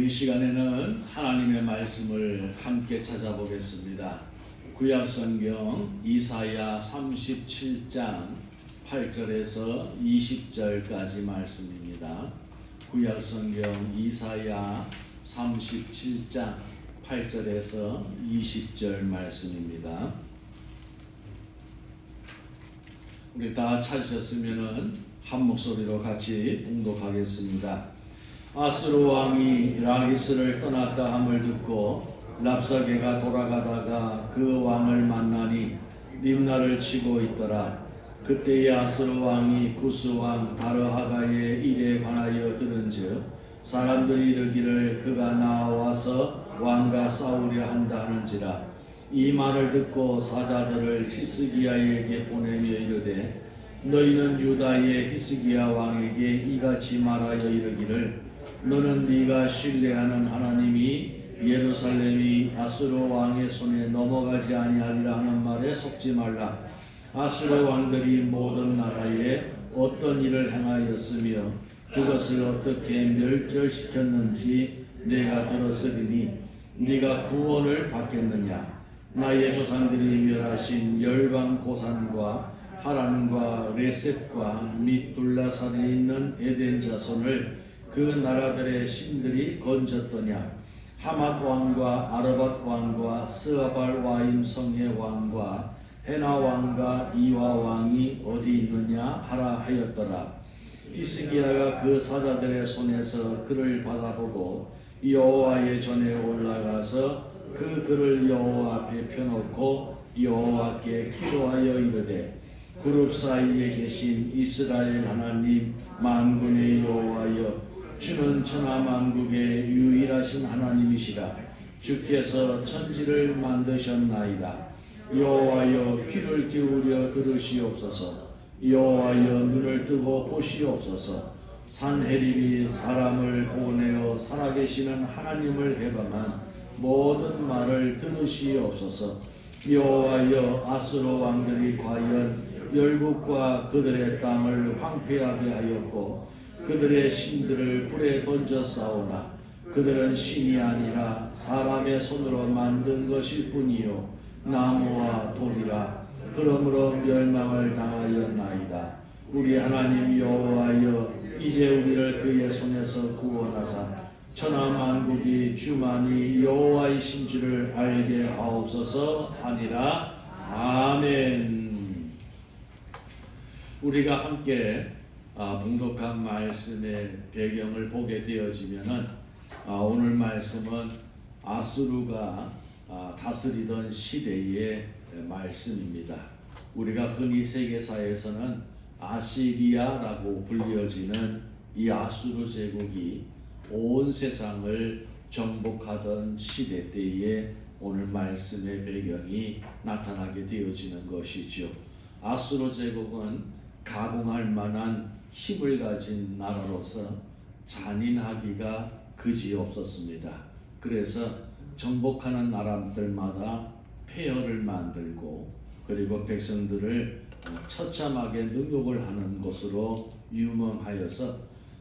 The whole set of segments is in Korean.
이 시간에는 하나님의 말씀을 함께 찾아보겠습니다. 구약성경 이사야 37장 8절에서 20절까지 말씀입니다. 구약성경 이사야 37장 8절에서 20절 말씀입니다. 우리 다 찾으셨으면 한 목소리로 같이 봉독하겠습니다. 아수르 왕이 라기스를 떠났다 함을 듣고 랍사게가 돌아가다가 그 왕을 만나니 림나를 치고 있더라. 그때의 아수르 왕이 구스 왕 다르하가의 일에 관하여 들은즉 사람들이 이르기를 그가 나와서 왕과 싸우려 한다 하는지라. 이 말을 듣고 사자들을 히스기야에게 보내며 이르되 너희는 유다의 히스기야 왕에게 이같이 말하여 이르기를 너는 네가 신뢰하는 하나님이 예루살렘이 아수르 왕의 손에 넘어가지 아니하리라 하는 말에 속지 말라. 아수르 왕들이 모든 나라에 어떤 일을 행하였으며 그것을 어떻게 멸절시켰는지 내가 들었으리니 네가 구원을 받겠느냐. 나의 조상들이 멸하신 열방 고산과 하란과 레셋과 및 둘라산에 있는 에덴 자손을 그 나라들의 신들이 건졌더냐. 하맛 왕과 아르밧 왕과 스아발 와임 성의 왕과 헤나 왕과 이와 왕이 어디 있느냐 하라 하였더라. 히스기야가 그 사자들의 손에서 글을 받아보고 여호와의 전에 올라가서 그 글을 여호와 앞에 펴놓고 여호와께 기도하여 이르되 그룹 사이에 계신 이스라엘 하나님 만군의 여호와여 주는 천하만국의 유일하신 하나님이시라. 주께서 천지를 만드셨나이다. 여호와여 귀를 기울여 들으시옵소서. 여호와여 눈을 뜨고 보시옵소서. 산헤립이 사람을 보내어 살아계시는 하나님을 해방한 모든 말을 들으시옵소서. 여호와여 아수르 왕들이 과연 열국과 그들의 땅을 황폐하게 하였고 그들의 신들을 불에 던져 싸우나 그들은 신이 아니라 사람의 손으로 만든 것일 뿐이요 나무와 돌이라. 그러므로 멸망을 당하였나이다. 우리 하나님 여호와여 이제 우리를 그의 손에서 구원하사 천하만국이 주만이 여호와이신 줄을 알게 하옵소서 하니라. 아멘. 우리가 함께 봉독한 말씀의 배경을 보게 되어지면은 오늘 말씀은 아수르가 다스리던 시대의 말씀입니다. 우리가 흔히 세계사에서는 아시리아라고 불려지는 이 아수르 제국이 온 세상을 정복하던 시대 때에 오늘 말씀의 배경이 나타나게 되어지는 것이죠. 아수르 제국은 가공할 만한 힘을 가진 나라로서 잔인하기가 그지없었습니다. 그래서 정복하는 나라들마다 폐허를 만들고 그리고 백성들을 처참하게 능욕을 하는 것으로 유명하여서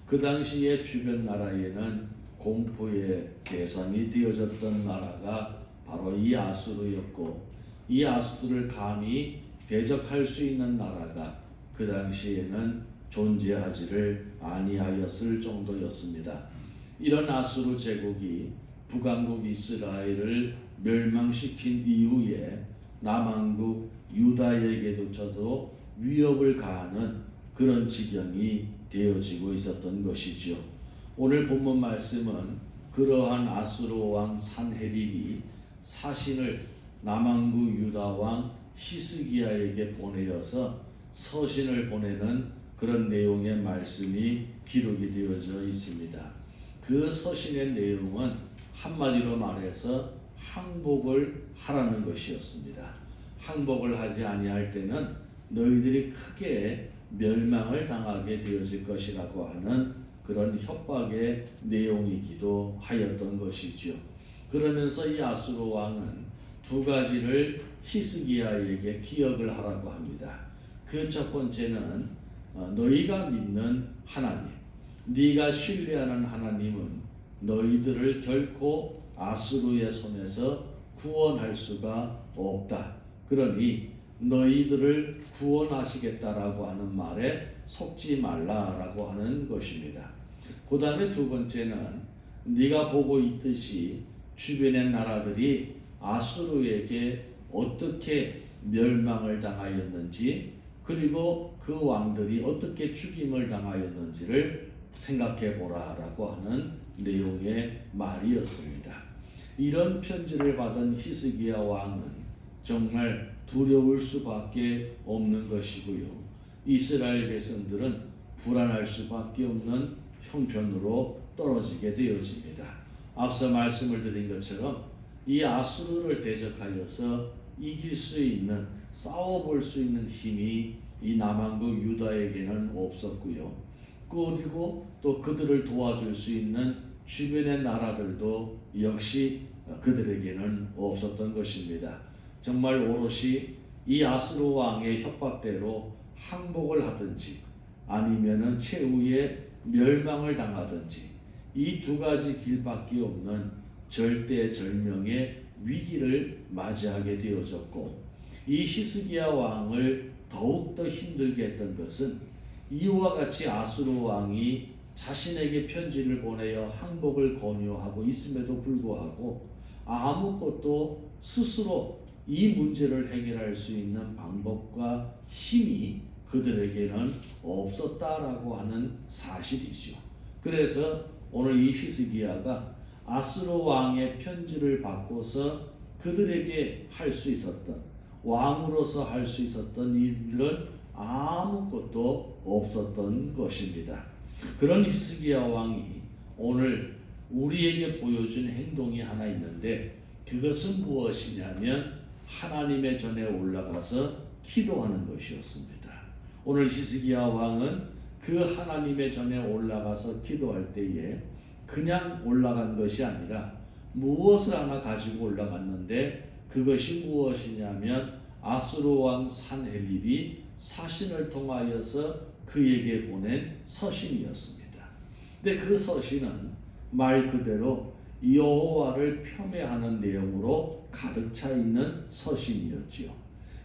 그 당시에 주변 나라에는 공포의 대상이 되어졌던 나라가 바로 이 아수르였고 이 아수르를 감히 대적할 수 있는 나라가 그 당시에는 존재하지를 아니하였을 정도였습니다. 이런 아수르 제국이 북왕국 이스라엘을 멸망시킨 이후에 남왕국 유다에게조차도 위협을 가하는 그런 지경이 되어지고 있었던 것이죠. 오늘 본문 말씀은 그러한 아수르 왕 산헤립이 사신을 남왕국 유다 왕 히스기야에게 보내어서 서신을 보내는 그런 내용의 말씀이 기록이 되어져 있습니다. 그 서신의 내용은 한마디로 말해서 항복을 하라는 것이었습니다. 항복을 하지 아니할 때는 너희들이 크게 멸망을 당하게 되어질 것이라고 하는 그런 협박의 내용이기도 하였던 것이죠. 그러면서 이 아수르 왕은 두 가지를 히스기야에게 기억을 하라고 합니다. 그 첫 번째는 너희가 믿는 하나님, 네가 신뢰하는 하나님은 너희들을 결코 아수르의 손에서 구원할 수가 없다. 그러니 너희들을 구원하시겠다라고 하는 말에 속지 말라라고 하는 것입니다. 그 다음에 두 번째는 네가 보고 있듯이 주변의 나라들이 아수르에게 어떻게 멸망을 당하였는지, 그리고 그 왕들이 어떻게 죽임을 당하였는지를 생각해 보라라고 하는 내용의 말이었습니다. 이런 편지를 받은 히스기야 왕은 정말 두려울 수밖에 없는 것이고요. 이스라엘 백성들은 불안할 수밖에 없는 형편으로 떨어지게 되어집니다. 앞서 말씀을 드린 것처럼 이 아수르를 대적하여서 이길 수 있는, 싸워볼 수 있는 힘이 이 남한국 유다에게는 없었고요. 그리고 또 그들을 도와줄 수 있는 주변의 나라들도 역시 그들에게는 없었던 것입니다. 정말 오롯이 이 아수르 왕의 협박대로 항복을 하든지 아니면은 최후의 멸망을 당하든지 이 두 가지 길밖에 없는 절대절명의 위기를 맞이하게 되어졌고, 이 히스기야 왕을 더욱더 힘들게 했던 것은 이와 같이 아수르 왕이 자신에게 편지를 보내어 항복을 권유하고 있음에도 불구하고 아무것도 스스로 이 문제를 해결할 수 있는 방법과 힘이 그들에게는 없었다라고 하는 사실이죠. 그래서 오늘 이 히스기야가 아수르 왕의 편지를 받고서 그들에게 할 수 있었던, 왕으로서 할 수 있었던 일들은 아무것도 없었던 것입니다. 그런 히스기야 왕이 오늘 우리에게 보여준 행동이 하나 있는데, 그것은 무엇이냐면 하나님의 전에 올라가서 기도하는 것이었습니다. 오늘 히스기야 왕은 그 하나님의 전에 올라가서 기도할 때에 그냥 올라간 것이 아니라 무엇을 하나 가지고 올라갔는데, 그것이 무엇이냐면 아수르 왕 산헤립이 사신을 통하여서 그에게 보낸 서신이었습니다. 근데 그 서신은 말 그대로 여호와를 폄훼하는 내용으로 가득 차 있는 서신이었지요.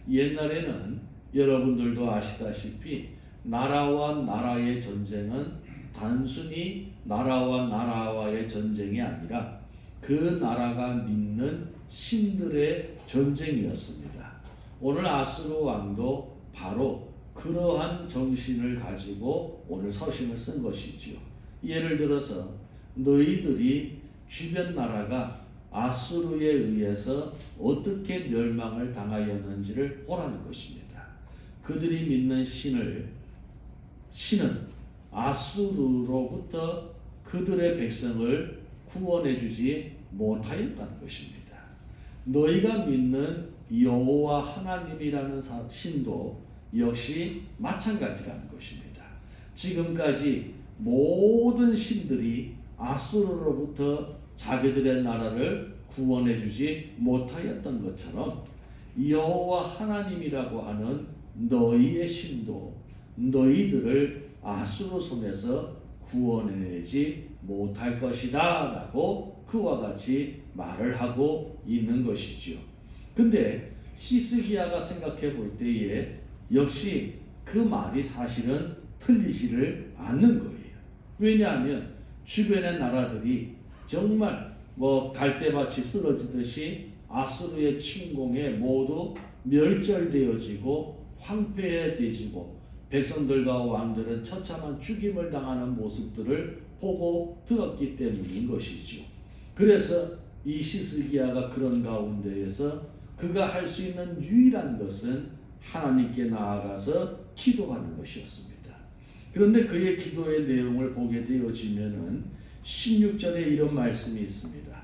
옛날에는 여러분들도 아시다시피 나라와 나라의 전쟁은 단순히 나라와 나라와의 전쟁이 아니라 그 나라가 믿는 신들의 전쟁이었습니다. 오늘 아수르 왕도 바로 그러한 정신을 가지고 오늘 서신을 쓴 것이지요. 예를 들어서 너희들이 주변 나라가 아수르에 의해서 어떻게 멸망을 당하였는지를 보라는 것입니다. 그들이 믿는 신은 아수르로부터 그들의 백성을 구원해 주지 못하였다는 것입니다. 너희가 믿는 여호와 하나님이라는 신도 역시 마찬가지라는 것입니다. 지금까지 모든 신들이 아수르로부터 자기들의 나라를 구원해 주지 못하였던 것처럼 여호와 하나님이라고 하는 너희의 신도 너희들을 아수르 손에서 구원해내지 못할 것이다 라고 그와 같이 말을 하고 있는 것이죠. 근데 히스기야가 생각해 볼 때에 역시 그 말이 사실은 틀리지를 않는 거예요. 왜냐하면 주변의 나라들이 정말 갈대밭이 쓰러지듯이 아수르의 침공에 모두 멸절되어지고 황폐해지고 백성들과 왕들은 처참한 죽임을 당하는 모습들을 보고 들었기 때문인 것이죠. 그래서 이 히스기야가 그런 가운데에서 그가 할 수 있는 유일한 것은 하나님께 나아가서 기도하는 것이었습니다. 그런데 그의 기도의 내용을 보게 되어지면은 16절에 이런 말씀이 있습니다.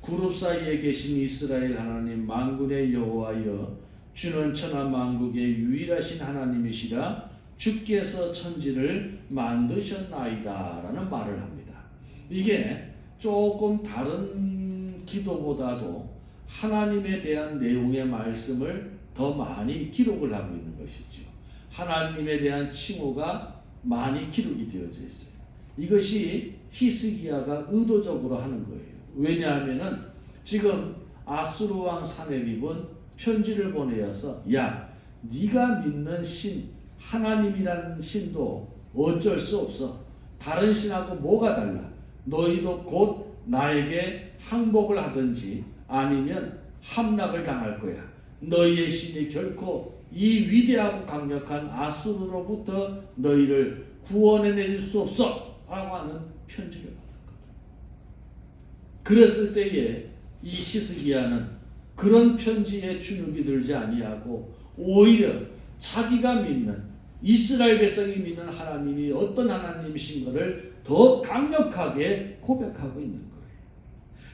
구룹 사이에 계신 이스라엘 하나님 만군의 여호와여, 주는 천하 만국의 유일하신 하나님이시라. 주께서 천지를 만드셨나이다 라는 말을 합니다. 이게 조금 다른 기도보다도 하나님에 대한 내용의 말씀을 더 많이 기록을 하고 있는 것이죠. 하나님에 대한 칭호가 많이 기록이 되어져 있어요. 이것이 히스기야가 의도적으로 하는 거예요. 왜냐하면은 지금 아수르 왕 사네립은 편지를 보내어서 야, 네가 믿는 신 하나님이라는 신도 어쩔 수 없어. 다른 신하고 뭐가 달라? 너희도 곧 나에게 항복을 하든지 아니면 함락을 당할 거야. 너희의 신이 결코 이 위대하고 강력한 아수르로부터 너희를 구원해 내릴 수 없어 라고 하는 편지를 받았거든. 그랬을 때에 이 히스기야는 그런 편지에 주눅이 들지 아니하고 오히려 자기가 믿는 이스라엘 백성이 믿는 하나님이 어떤 하나님이신 것을 더 강력하게 고백하고 있는 거예요.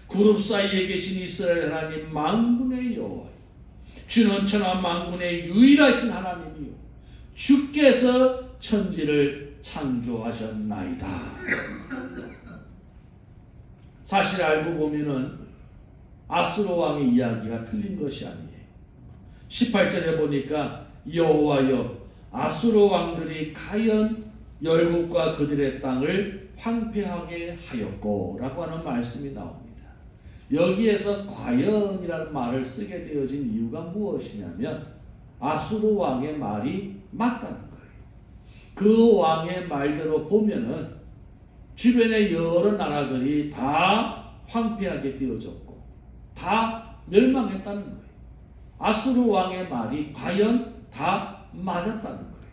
구름 사이에 계신 이스라엘 하나님 만군의 여호와, 주는 천하 만군의 유일하신 하나님이요 주께서 천지를 창조하셨나이다. 사실 알고 보면은 아수르 왕의 이야기가 틀린 것이 아니에요. 18절에 보니까 여호와여, 아수르 왕들이 가연 열국과 그들의 땅을 황폐하게 하였고 라고 하는 말씀이 나옵니다. 여기에서 과연이라는 말을 쓰게 되어진 이유가 무엇이냐면 아수르 왕의 말이 맞다는 거예요. 그 왕의 말대로 보면은 주변의 여러 나라들이 다 황폐하게 되어졌고 다 멸망했다는 거예요. 아수르 왕의 말이 과연 다 맞았다는 거예요.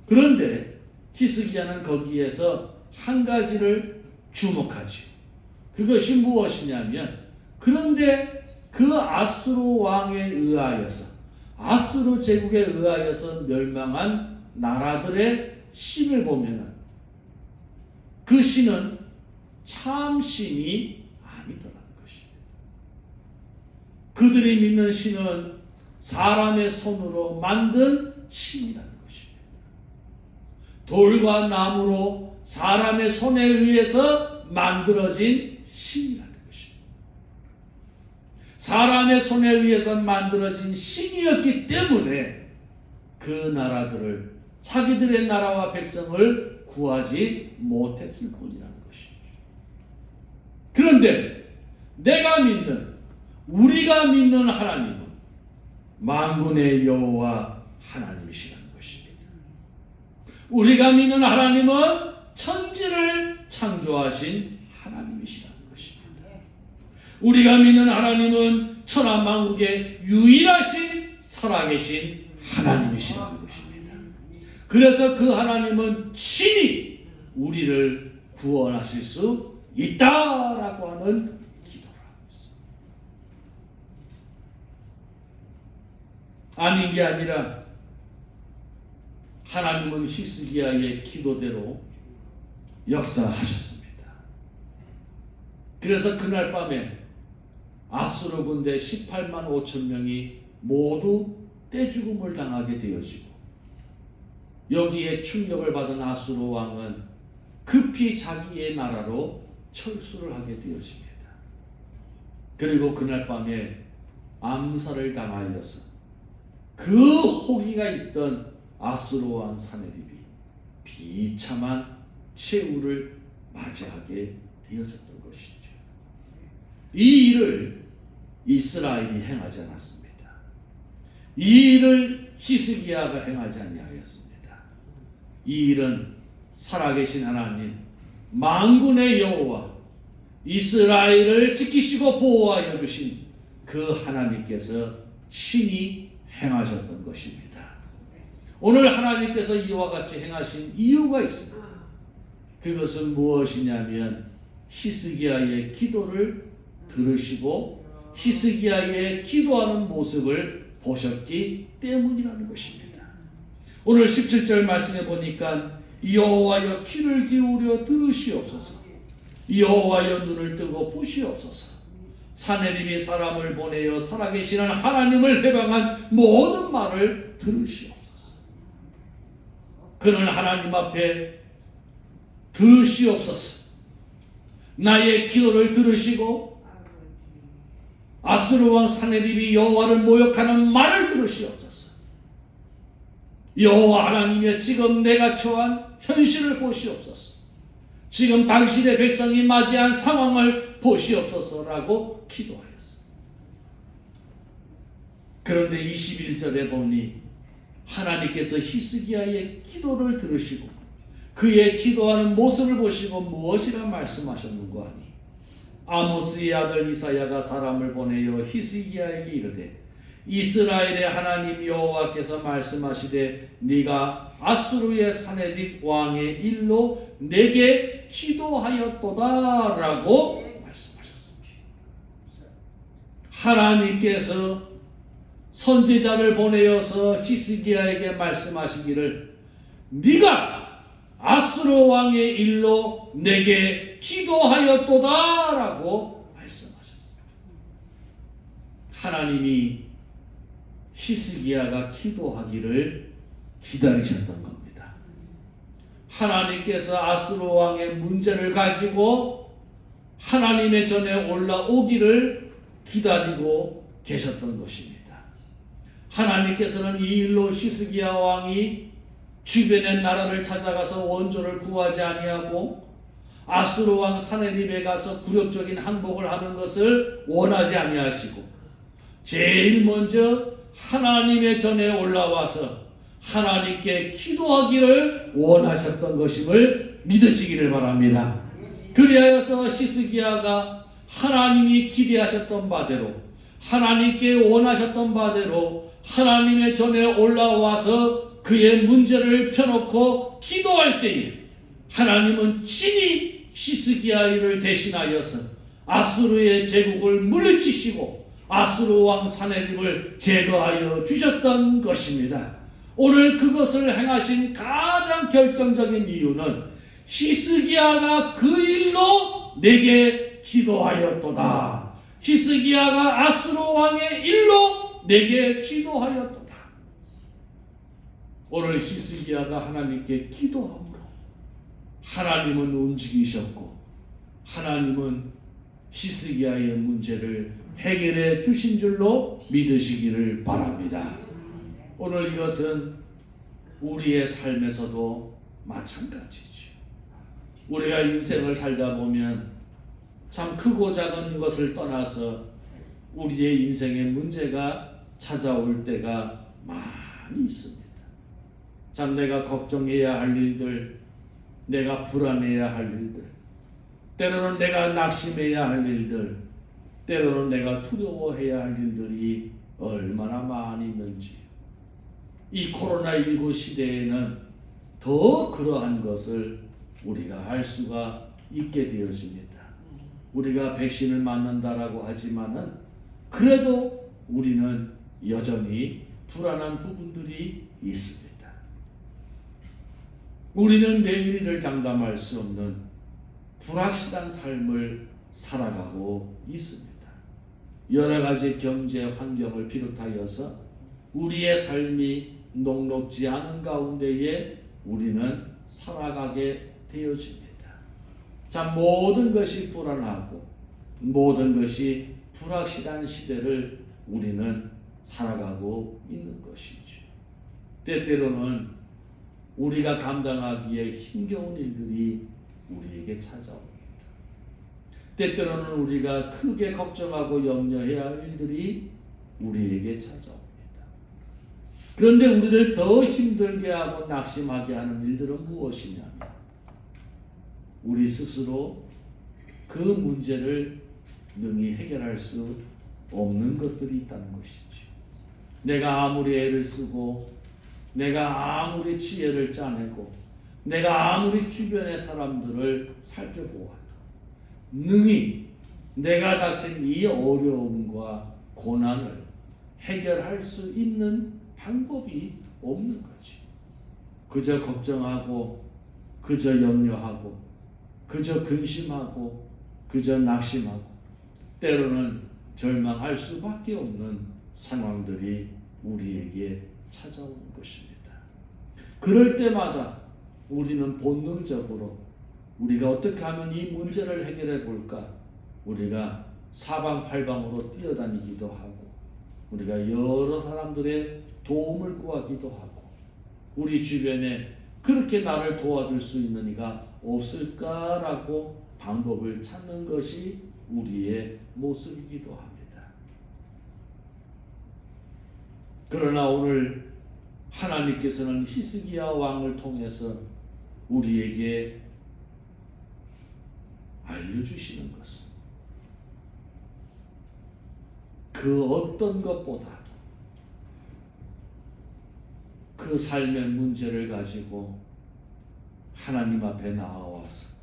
그런데 히스기야는 거기에서 한 가지를 주목하지요. 그것이 무엇이냐면 그런데 그 아수르 왕에 의하여서 아수르 제국에 의하여서 멸망한 나라들의 신을 보면은 그 신은 참 신이 아니더라는 것입니다. 그들이 믿는 신은 사람의 손으로 만든 신이라는 것입니다. 돌과 나무로 사람의 손에 의해서 만들어진 신이라는 것입니다. 사람의 손에 의해서 만들어진 신이었기 때문에 그 나라들을 자기들의 나라와 백성을 구하지 못했을 뿐이라는 것이죠. 그런데 내가 믿는 우리가 믿는 하나님은 만군의 여호와 하나님이시라는 것입니다. 우리가 믿는 하나님은 천지를 창조하신 하나님이시라는 것입니다. 우리가 믿는 하나님은 천하만국의 유일하신 살아계신 하나님이시라는 것입니다. 그래서 그 하나님은 친히 우리를 구원하실 수 있다라고 하는 기도를 하고 있습니다. 아닌 게 아니라 하나님은 히스기야의 기도대로 역사하셨습니다. 그래서 그날 밤에 아수르 군대 18만 5천 명이 모두 떼죽음을 당하게 되어지고 여기에 충격을 받은 아수르 왕은 급히 자기의 나라로 철수를 하게 되어집니다. 그리고 그날 밤에 암살을 당하여서 그 호기가 있던 아수르 왕 사네립이 비참한 최후를 맞이하게 되어졌던 것이죠. 이 일을 이스라엘이 행하지 않았습니다. 이 일을 히스기야가 행하지 아니하였습니다. 이 일은 살아계신 하나님 만군의 여호와 이스라엘을 지키시고 보호하여 주신 그 하나님께서 친히 행하셨던 것입니다. 오늘 하나님께서 이와 같이 행하신 이유가 있습니다. 그것은 무엇이냐면 히스기야의 기도를 들으시고 히스기야의 기도하는 모습을 보셨기 때문이라는 것입니다. 오늘 17절 말씀에 보니까 여호와여 귀를 기울여 들으시옵소서. 여호와여 눈을 뜨고 보시옵소서. 사내림이 사람을 보내어 살아계시는 하나님을 해방한 모든 말을 들으시옵소서. 그는 하나님 앞에 들으시옵소서. 나의 기도를 들으시고 아수르 왕 사네립이 여호와를 모욕하는 말을 들으시옵소서. 여호와 하나님이여 지금 내가 처한 현실을 보시옵소서. 지금 당신의 백성이 맞이한 상황을 보시옵소서라고 기도하였습니다. 그런데 21절에 보니 하나님께서 히스기야의 기도를 들으시고 그의 기도하는 모습을 보시고 무엇이라 말씀하셨는고 하니 아모스의 아들 이사야가 사람을 보내어 히스기야에게 이르되 이스라엘의 하나님 여호와께서 말씀하시되 네가 아수르의 사네립 왕의 일로 내게 기도하였도다 라고 말씀하셨습니다. 하나님께서 선지자를 보내어서 히스기야에게 말씀하시기를 네가 아수르 왕의 일로 내게 기도하였도다 라고 말씀하셨습니다. 하나님이 히스기야가 기도하기를 기다리셨던 겁니다. 하나님께서 아수르 왕의 문제를 가지고 하나님의 전에 올라오기를 기다리고 계셨던 것입니다. 하나님께서는 이 일로 히스기야 왕이 주변의 나라를 찾아가서 원조를 구하지 아니하고 아수르 왕 사네립에 가서 굴욕적인 항복을 하는 것을 원하지 아니하시고 제일 먼저 하나님의 전에 올라와서 하나님께 기도하기를 원하셨던 것임을 믿으시기를 바랍니다. 그리하여서 히스기야가 하나님이 기대하셨던 바대로 하나님께 원하셨던 바대로 하나님의 전에 올라와서 그의 문제를 펴놓고 기도할 때에 하나님은 친히 히스기야를 대신하여서 아수르의 제국을 물리치시고 아수르 왕 사네립을 제거하여 주셨던 것입니다. 오늘 그것을 행하신 가장 결정적인 이유는 히스기야가 그 일로 내게 기도하였도다. 히스기야가 아수르 왕의 일로 내게 기도하였도다. 오늘 히스기야가 하나님께 기도함으로 하나님은 움직이셨고 하나님은 히스기야의 문제를 해결해 주신 줄로 믿으시기를 바랍니다. 오늘 이것은 우리의 삶에서도 마찬가지죠. 우리가 인생을 살다 보면 참 크고 작은 것을 떠나서 우리의 인생의 문제가 찾아올 때가 많이 있습니다. 참 내가 걱정해야 할 일들, 내가 불안해야 할 일들, 때로는 내가 낙심해야 할 일들, 때로는 내가 두려워해야 할 일들이 얼마나 많이 있는지. 이 코로나19 시대에는 더 그러한 것을 우리가 알 수가 있게 되어집니다. 우리가 백신을 맞는다라고 하지만은 그래도 우리는 여전히 불안한 부분들이 있습니다. 우리는 내일을 장담할 수 없는 불확실한 삶을 살아가고 있습니다. 여러 가지 경제 환경을 비롯하여서 우리의 삶이 녹록지 않은 가운데에 우리는 살아가게 되어집니다. 자, 모든 것이 불안하고 모든 것이 불확실한 시대를 우리는 살아가고 있는 것이죠. 때때로는 우리가 감당하기에 힘겨운 일들이 우리에게 찾아옵니다. 때때로는 우리가 크게 걱정하고 염려해야 할 일들이 우리에게 찾아옵니다. 그런데 우리를 더 힘들게 하고 낙심하게 하는 일들은 무엇이냐면 우리 스스로 그 문제를 능히 해결할 수 없는 것들이 있다는 것이죠. 내가 아무리 애를 쓰고 내가 아무리 지혜를 짜내고 내가 아무리 주변의 사람들을 살펴보아도 능히 내가 닥친 이 어려움과 고난을 해결할 수 있는 방법이 없는 거지. 그저 걱정하고 그저 염려하고 그저 근심하고 그저 낙심하고 때로는 절망할 수밖에 없는 상황들이 우리에게 찾아오는 것입니다. 그럴 때마다 우리는 본능적으로 우리가 어떻게 하면 이 문제를 해결해 볼까? 우리가 사방팔방으로 뛰어다니기도 하고 우리가 여러 사람들의 도움을 구하기도 하고 우리 주변에 그렇게 나를 도와줄 수 있는 이가 없을까라고 방법을 찾는 것이 우리의 모습이기도 합니다. 그러나 오늘 하나님께서는 히스기야 왕을 통해서 우리에게 알려주시는 것은 그 어떤 것보다도 그 삶의 문제를 가지고 하나님 앞에 나와서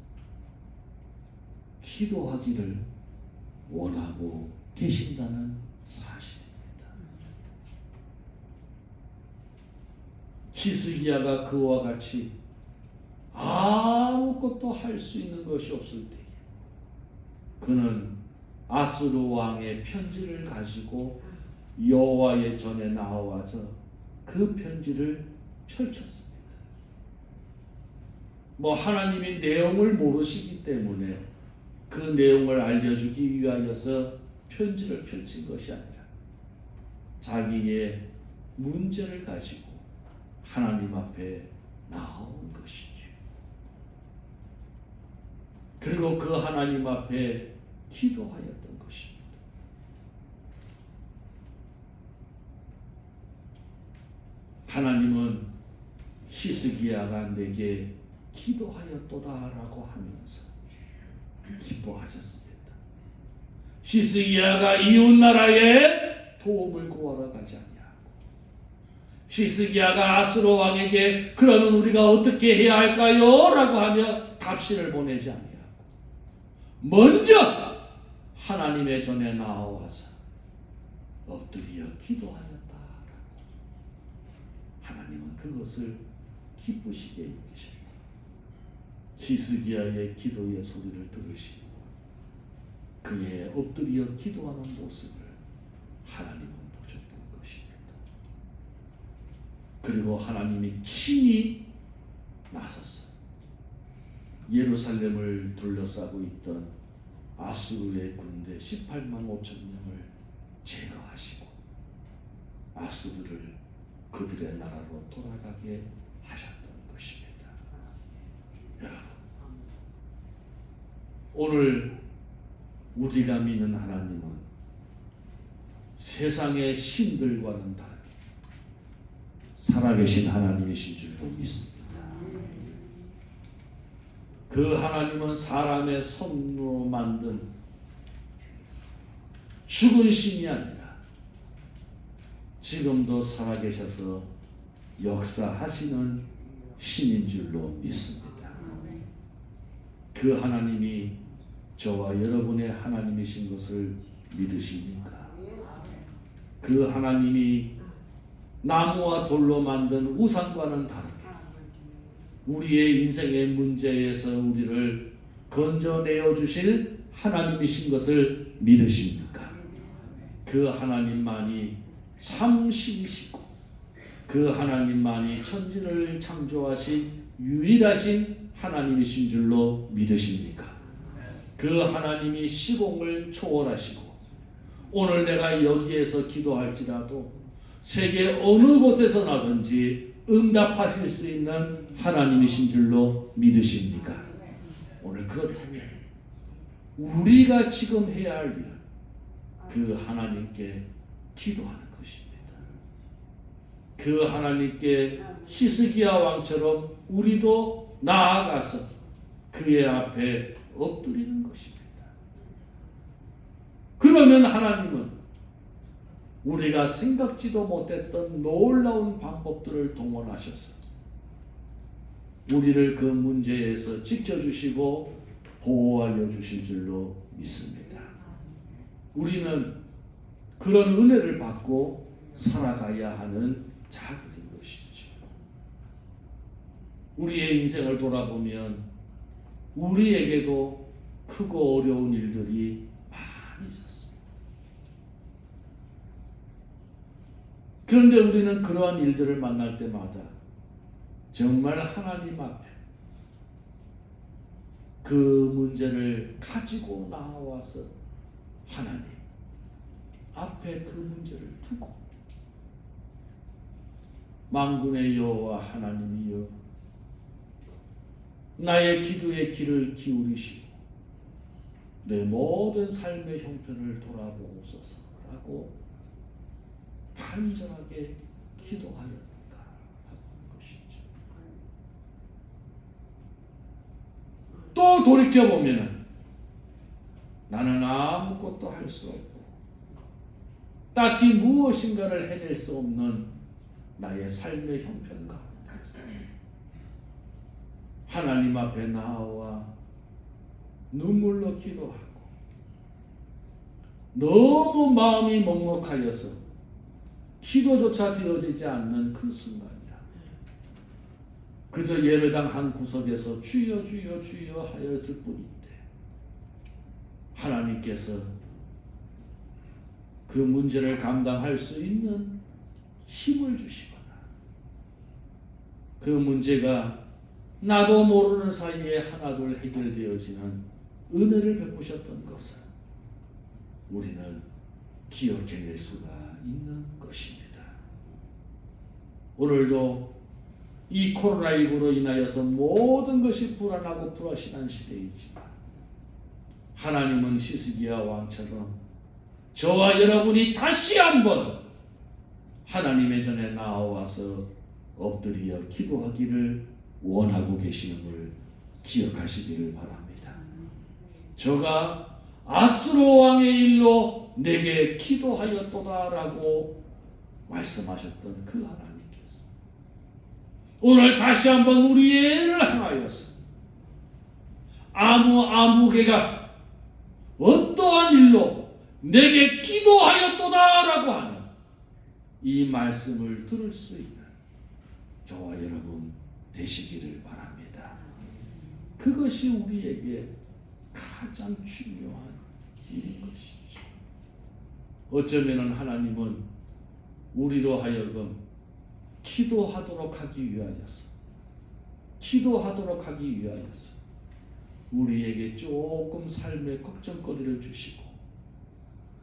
기도하기를 원하고 계신다는 사실입니다. 히스기야가 그와 같이 아무것도 할 수 있는 것이 없을 때에 그는 아수르 왕의 편지를 가지고 여호와의 전에 나와서 그 편지를 펼쳤습니다. 하나님이 내용을 모르시기 때문에 그 내용을 알려주기 위하여서 편지를 펼친 것이 아니라 자기의 문제를 가지고 하나님 앞에 나온 것이죠. 그리고 그 하나님 앞에 기도하였던 것입니다. 하나님은 히스기야가 내게 기도하였도다라고 하면서 기뻐하셨습니다. 히스기야가 이웃 나라에 도움을 구하러 가지 아니하고 히스기야가 아수르 왕에게 그러면 우리가 어떻게 해야 할까요? 라고 하며 답신을 보내지 아니하고 먼저 하나님의 전에 나와서 엎드려 기도하였다라고 하나님은 그것을 기쁘시게 여기셨고 히스기야의 기도의 소리를 들으시고 그의 엎드려 기도하는 모습을 하나님은 보셨던 것입니다. 그리고 하나님이 친히 나서서 예루살렘을 둘러싸고 있던 아수르의 군대 18만 5천 명을 제거하시고 아수르를 그들의 나라로 돌아가게 하셨던 것입니다. 여러분, 오늘 우리가 믿는 하나님은 세상의 신들과는 다르게 살아계신 하나님이신 줄로 믿습니다. 그 하나님은 사람의 손으로 만든 죽은 신이 아니라 지금도 살아계셔서 역사하시는 신인 줄로 믿습니다. 그 하나님이 저와 여러분의 하나님이신 것을 믿으십니까? 그 하나님이 나무와 돌로 만든 우상과는 다르게 우리의 인생의 문제에서 우리를 건져내어 주실 하나님이신 것을 믿으십니까? 그 하나님만이 참 신이시고 그 하나님만이 천지를 창조하신 유일하신 하나님이신 줄로 믿으십니까? 그 하나님이 시공을 초월하시고 오늘 내가 여기에서 기도할지라도 세계 어느 곳에서 나든지 응답하실 수 있는 하나님이신 줄로 믿으십니까? 오늘 그렇다면 우리가 지금 해야 할 일은 그 하나님께 기도하는 것입니다. 그 하나님께 히스기야 왕처럼 우리도 나아가서 그의 앞에 엎드리는 것입니다. 그러면 하나님은 우리가 생각지도 못했던 놀라운 방법들을 동원하셔서 우리를 그 문제에서 지켜주시고 보호하여 주실 줄로 믿습니다. 우리는 그런 은혜를 받고 살아가야 하는 자들인 것이죠. 우리의 인생을 돌아보면 우리에게도 크고 어려운 일들이 많이 있었습니다. 그런데 우리는 그러한 일들을 만날 때마다 정말 하나님 앞에 그 문제를 가지고 나와서 하나님 앞에 그 문제를 두고 만군의 여호와 하나님이여 나의 기도의 귀를 기울이시고 내 모든 삶의 형편을 돌아보옵소서라고 간절하게 기도하였는가 하는 것이죠. 또 돌이켜보면 나는 아무것도 할 수 없고 딱히 무엇인가를 해낼 수 없는 나의 삶의 형편 가운데서 하나님 앞에 나와 눈물로 기도하고 너무 마음이 먹먹하여서 기도조차 되어지지 않는 그 순간이다. 그저 예배당 한 구석에서 주여 주여 주여 하였을 뿐인데 하나님께서 그 문제를 감당할 수 있는 힘을 주시거나 그 문제가 나도 모르는 사이에 하나둘 해결되어지는 은혜를 베푸셨던 것을 우리는 기억해낼 수가 있는 것입니다. 오늘도 이 코로나19로 인하여서 모든 것이 불안하고 불확실한 시대이지만 하나님은 히스기야 왕처럼 저와 여러분이 다시 한번 하나님의 전에 나와서 엎드려 기도하기를 원하고 계시는 기억하시기를 바랍니다. 저가 아수르 왕의 일로 내게 기도하였도다라고 말씀하셨던 그 하나님께서 오늘 다시 한번 우리를 향하여서 아무개가 어떠한 일로 내게 기도하였도다라고 하는 이 말씀을 들을 수 있는 저와 여러분 되시기를 바랍니다. 그것이 우리에게 가장 중요한 일인 것이죠. 어쩌면 하나님은 우리로 하여금 기도하도록 하기 위하여서 우리에게 조금 삶의 걱정거리를 주시고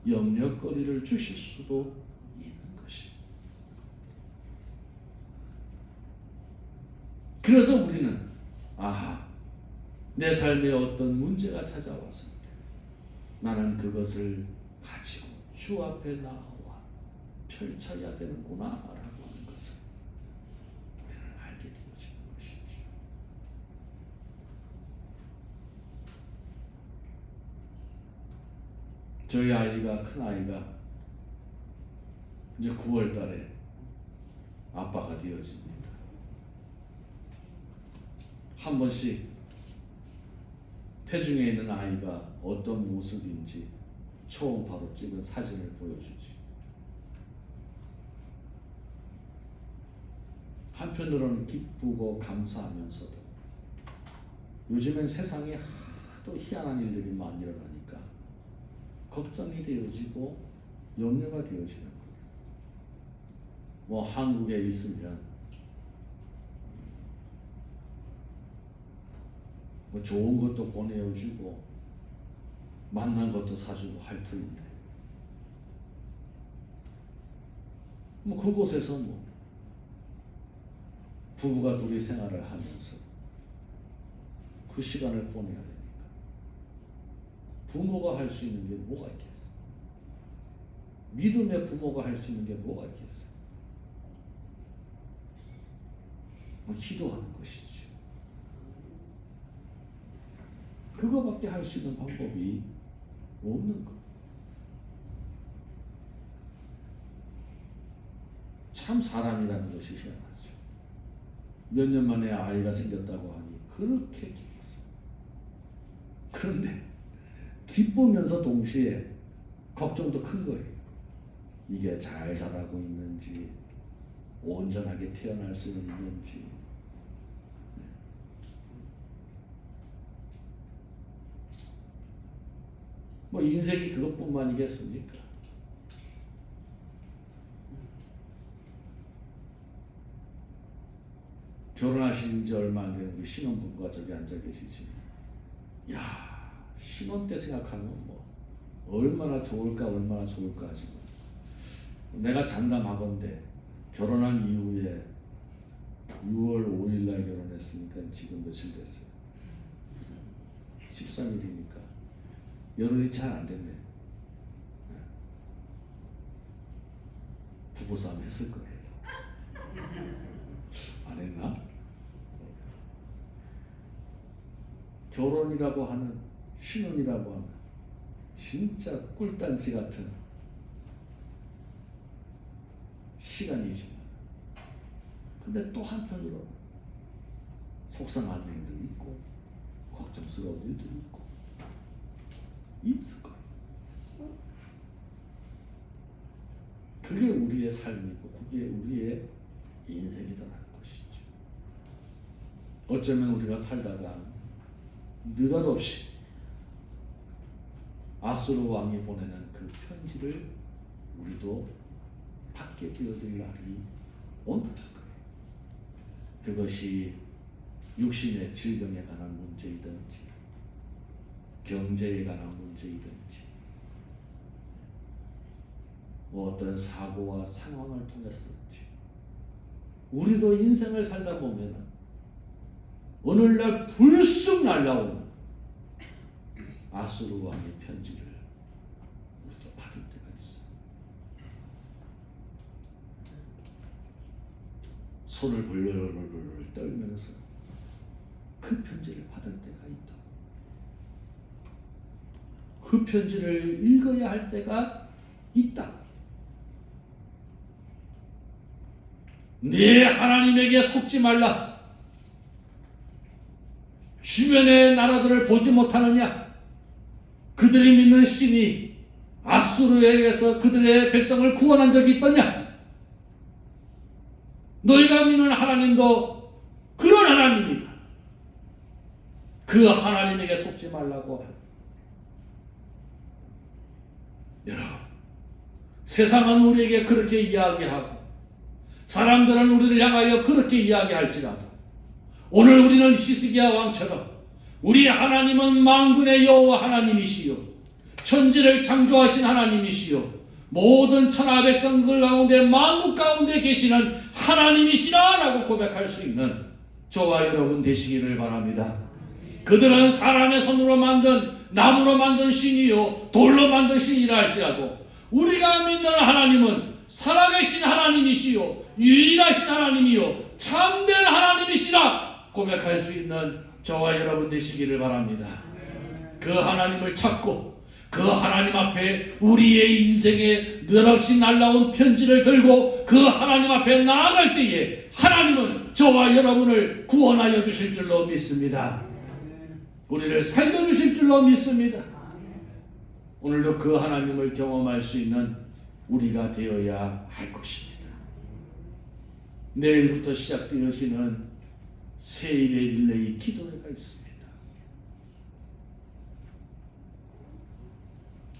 염려거리를 주실 수도 있는 것입니다. 그래서 우리는 내 삶에 어떤 문제가 찾아왔을 때 나는 그것을 가지고 주 앞에 나와 펼쳐야 되는구나 라고 하는 것을 우리는 알게 되어지는 것이죠. 저희 아이가, 큰아이가 이제 9월 달에 아빠가 되어집니다. 한 번씩 태중에 있는 아이가 어떤 모습인지 초음파로 찍은 사진을 보여주지. 한편으로는 기쁘고 감사하면서도 요즘엔 세상에 하도 희한한 일들이 많이 일어나니까 걱정이 되어지고 염려가 되어지는 거예요. 한국에 있으면 좋은 것도 보내주고 만난 것도 사주고 할 터인데 그곳에서 부부가 둘이 생활을 하면서 그 시간을 보내야 되니까 부모가 할 수 있는 게 뭐가 있겠어? 믿음의 부모가 할 수 있는 게 뭐가 있겠어? 기도하는 것이지. 그거밖에 할 수 있는 방법이 없는 거. 참 사람이라는 것이 희한하죠. 몇 년 만에 아이가 생겼다고 하니 그렇게 기뻤어. 그런데 기쁘면서 동시에 걱정도 큰 거예요. 이게 잘 자라고 있는지, 온전하게 태어날 수 있는지. 인생이 그것뿐만이겠습니까? 결혼하신 지 얼마 안 되는 우리 신혼부부가 저기 앉아 계시지. 신혼 때 생각하면 얼마나 좋을까 지금. 내가 장담하건대 결혼한 이후에 6월 5일 날 결혼했으니까 지금 며칠 됐어요. 13일이니까 열흘이 잘 안 됐네. 부부싸움 했을 거예요. 안 했나? 결혼이라고 하는, 신혼이라고 하는 진짜 꿀단지 같은 시간이지만, 근데 또 한편으로 속상한 일도 있고 걱정스러운 일도 있고 있을 거예요. 그게 우리의 삶이고 그게 우리의 인생이라는 것이죠. 어쩌면 우리가 살다가 느닷없이 아수르 왕이 보내는 그 편지를 우리도 받게 되어질 날이 온다는 거예요. 그것이 육신의 질병에 관한 문제이든지 경제에 관한 문제이든지 어떤 사고와 상황을 통해서든지 우리도 인생을 살다 보면 오늘날 불쑥 날라오는 아수르 왕의 편지를 우리도 받을 때가 있어요. 손을 벌벌 떨면서 그 편지를 받을 때가 있다. 그 편지를 읽어야 할 때가 있다. 네 하나님에게 속지 말라. 주변의 나라들을 보지 못하느냐? 그들이 믿는 신이 아수르에게서 그들의 백성을 구원한 적이 있더냐? 너희가 믿는 하나님도 그런 하나님이다. 그 하나님에게 속지 말라고 합니다. 여러분, 세상은 우리에게 그렇게 이야기하고 사람들은 우리를 향하여 그렇게 이야기할지라도 오늘 우리는 히스기야 왕처럼 우리 하나님은 만군의 여호와 하나님이시요 천지를 창조하신 하나님이시요 모든 천하 백성들 가운데 만국 가운데 계시는 하나님이시라라고 고백할 수 있는 저와 여러분 되시기를 바랍니다. 그들은 사람의 손으로 만든 나무로 만든 신이요 돌로 만든 신이라 할지라도 우리가 믿는 하나님은 살아계신 하나님이시요 유일하신 하나님이요 참된 하나님이시라 고백할 수 있는 저와 여러분 되시기를 바랍니다. 그 하나님을 찾고 그 하나님 앞에 우리의 인생에 느닷없이 날라온 편지를 들고 그 하나님 앞에 나아갈 때에 하나님은 저와 여러분을 구원하여 주실 줄로 믿습니다. 우리를 살려주실 줄로 믿습니다. 오늘도 그 하나님을 경험할 수 있는 우리가 되어야 할 것입니다. 내일부터 시작되어지는 세일의 릴레이 기도회가 있습니다.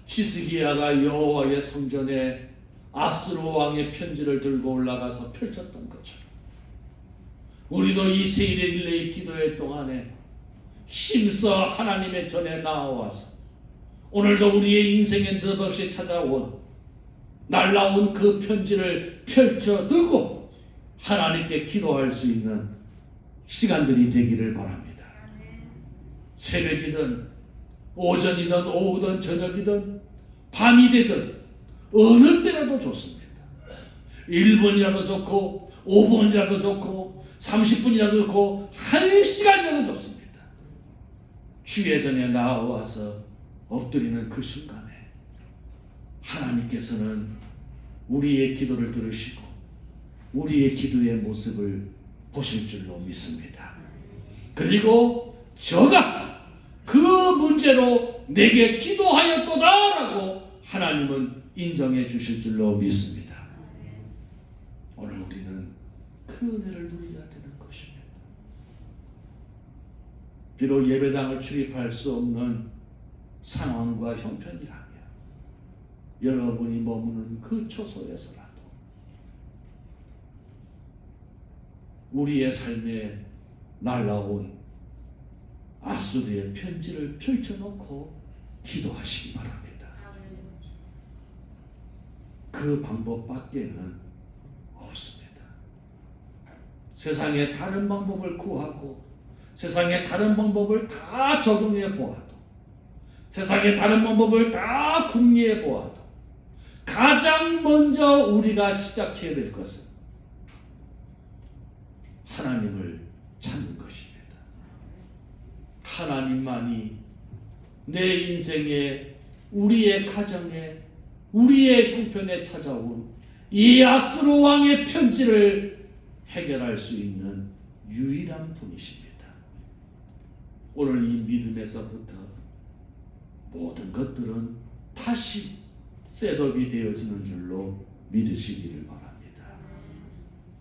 히스기야가 여호와의 성전에 아수르 왕의 편지를 들고 올라가서 펼쳤던 것처럼 우리도 이 세일의 릴레이 기도회 동안에 힘써 하나님의 전에 나와서 오늘도 우리의 인생에 느닷없이 찾아온 날라온 그 편지를 펼쳐 들고 하나님께 기도할 수 있는 시간들이 되기를 바랍니다. 새벽이든 오전이든 오후든 저녁이든 밤이 되든 어느 때라도 좋습니다. 1분이라도 좋고 5분이라도 좋고 30분이라도 좋고 1시간이라도 좋습니다. 주의 전에 나와서 엎드리는 그 순간에 하나님께서는 우리의 기도를 들으시고 우리의 기도의 모습을 보실 줄로 믿습니다. 그리고 저가 그 문제로 내게 기도하였도다라고 하나님은 인정해 주실 줄로 믿습니다. 오늘 우리는 그 은혜를 누려야 되는 것입니다. 비록 예배당을 출입할 수 없는 상황과 형편이라면 여러분이 머무는 그 처소에서라도 우리의 삶에 날라온 아수르의 편지를 펼쳐놓고 기도하시기 바랍니다. 그 방법밖에는 없습니다. 세상에 다른 방법을 구하고 세상의 다른 방법을 다 적용해 보아도, 세상의 다른 방법을 다 궁리해 보아도 가장 먼저 우리가 시작해야 될 것은 하나님을 찾는 것입니다. 하나님만이 내 인생에, 우리의 가정에, 우리의 형편에 찾아온 이 아수르 왕의 편지를 해결할 수 있는 유일한 분이십니다. 오늘 이 믿음에서부터 모든 것들은 다시 셋업이 되어지는 줄로 믿으시기를 바랍니다.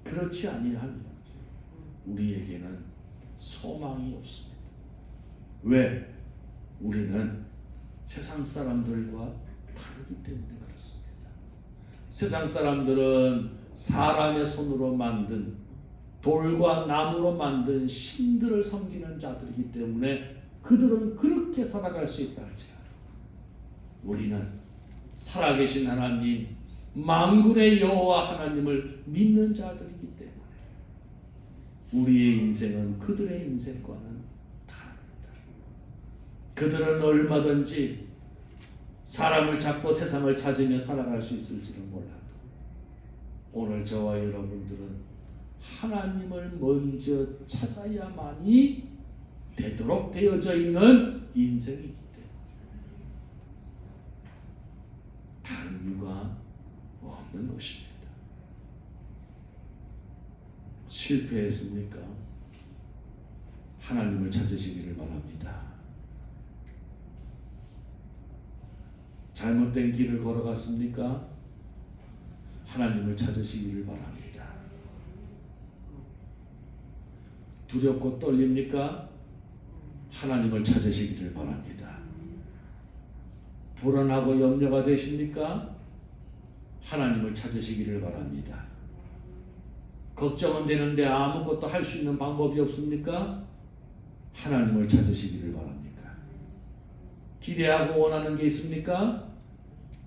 그렇지 아니하면 우리에게는 소망이 없습니다. 왜? 우리는 세상 사람들과 다르기 때문에 그렇습니다. 세상 사람들은 사람의 손으로 만든 돌과 나무로 만든 신들을 섬기는 자들이기 때문에 그들은 그렇게 살아갈 수 있다 할지라도 우리는 살아계신 하나님, 만군의 여호와 하나님을 믿는 자들이기 때문에 우리의 인생은 그들의 인생과는 다릅니다. 그들은 얼마든지 사람을 찾고 세상을 찾으며 살아갈 수 있을지는 몰라도 오늘 저와 여러분들은 하나님을 먼저 찾아야만이 되도록 되어져 있는 인생이기 때문에 다른 이유가 없는 것입니다. 실패했습니까? 하나님을 찾으시기를 바랍니다. 잘못된 길을 걸어갔습니까? 하나님을 찾으시기를 바랍니다. 두렵고 떨립니까? 하나님을 찾으시기를 바랍니다. 불안하고 염려가 되십니까? 하나님을 찾으시기를 바랍니다. 걱정은 되는데 아무것도 할 수 있는 방법이 없습니까? 하나님을 찾으시기를 바랍니다. 기대하고 원하는 게 있습니까?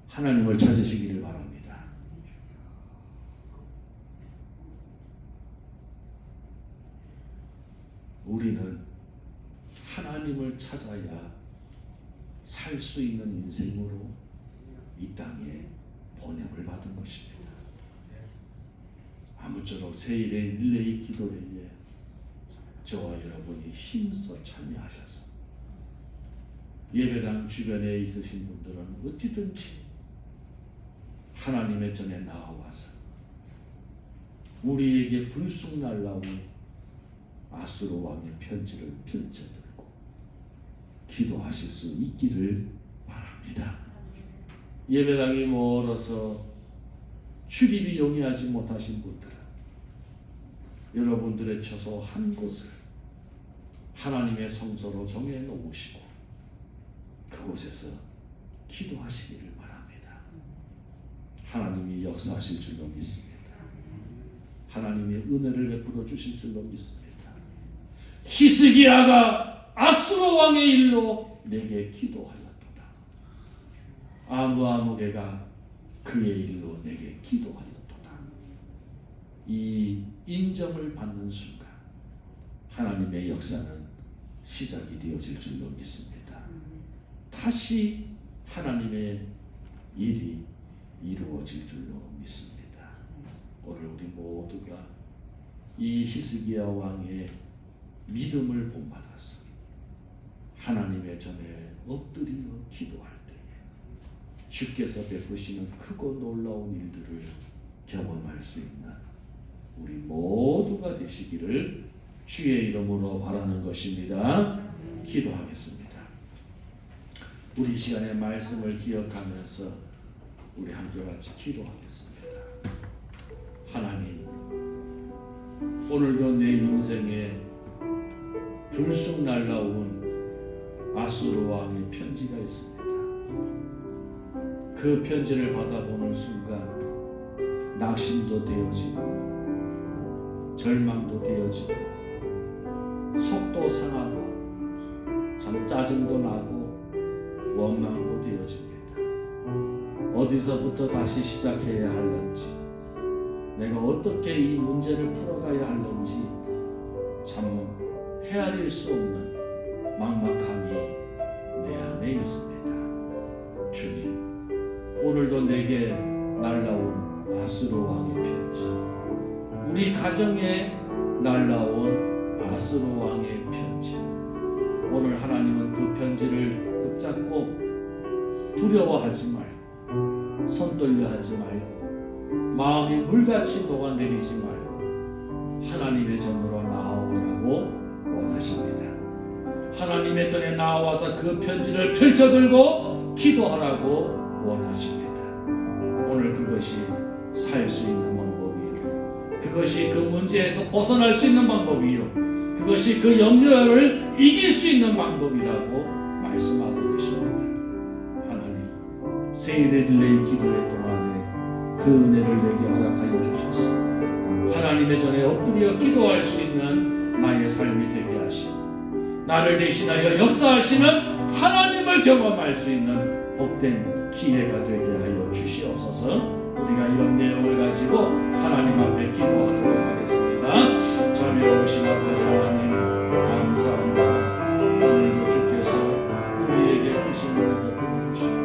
하나님을 찾으시기를 바랍니다. 우리는 하나님을 찾아야 살 수 있는 인생으로 이 땅에 번영을 받은 것입니다. 아무쪼록 새일의 릴레이 기도회에 저와 여러분이 힘써 참여하셔서 예배당 주변에 있으신 분들은 어디든지 하나님의 전에 나와서 우리에게 불쑥 날라온 아수르 왕의 편지를 펼쳐들고 기도하실 수 있기를 바랍니다. 예배당이 멀어서 출입이 용이하지 못하신 분들은 여러분들의 처소 한 곳을 하나님의 성소로 정해 놓으시고 그곳에서 기도하시기를 바랍니다. 하나님이 역사하실 줄로 믿습니다. 하나님의 은혜를 베풀어 주실 줄로 믿습니다. 히스기야가 아수르 왕의 일로 내게 기도하였도다. 아무개가 그의 일로 내게 기도하였도다. 이 인정을 받는 순간 하나님의 역사는 시작이 되어질 줄로 믿습니다. 다시 하나님의 일이 이루어질 줄로 믿습니다. 오늘 우리 모두가 이 히스기야 왕의 믿음을 본받아서 하나님의 전에 엎드려 기도할 때에 주께서 베푸시는 크고 놀라운 일들을 경험할 수 있는 우리 모두가 되시기를 주의 이름으로 바라는 것입니다. 기도하겠습니다. 우리 시간의 말씀을 기억하면서 우리 함께 같이 기도하겠습니다. 하나님, 오늘도 내 인생에 불쑥 날라온 아수르 왕의 편지가 있습니다. 그 편지를 받아보는 순간 낙심도 되어지고 절망도 되어지고 속도 상하고 참 짜증도 나고 원망도 되어집니다. 어디서부터 다시 시작해야 할는지, 내가 어떻게 이 문제를 풀어가야 할는지 참 헤아릴 수 없는 막막함이 내 안에 있습니다. 주님, 오늘도 내게 날라온 아수르 왕의 편지, 우리 가정에 날라온 아수르 왕의 편지, 오늘 하나님은 그 편지를 붙잡고 두려워하지 말고 손 떨려 하지 말고 마음이 물같이 녹아내리지 말고 하나님의 전으로 나아오라고 원하십니다. 하나님의 전에 나와서 그 편지를 펼쳐들고 기도하라고 원하십니다. 오늘 그것이 살 수 있는 방법이요, 그것이 그 문제에서 벗어날 수 있는 방법이요, 그것이 그 염려를 이길 수 있는 방법이라고 말씀하고 계십니다. 하나님, 세일의 릴레이 기도의 동안에 그 은혜를 내게 허락하여 주셔서 하나님의 전에 엎드려 기도할 수 있는 나의 삶이 되게 하시고 나를 대신하여 역사하시는 하나님을 경험할 수 있는 복된 기회가 되게 하여 주시옵소서. 우리가 이런 내용을 가지고 하나님 앞에 기도하도록 하겠습니다. 자비로우신 아버지 하나님, 감사합니다. 오늘도 주께서 우리에게 크신 은혜를 보여주시고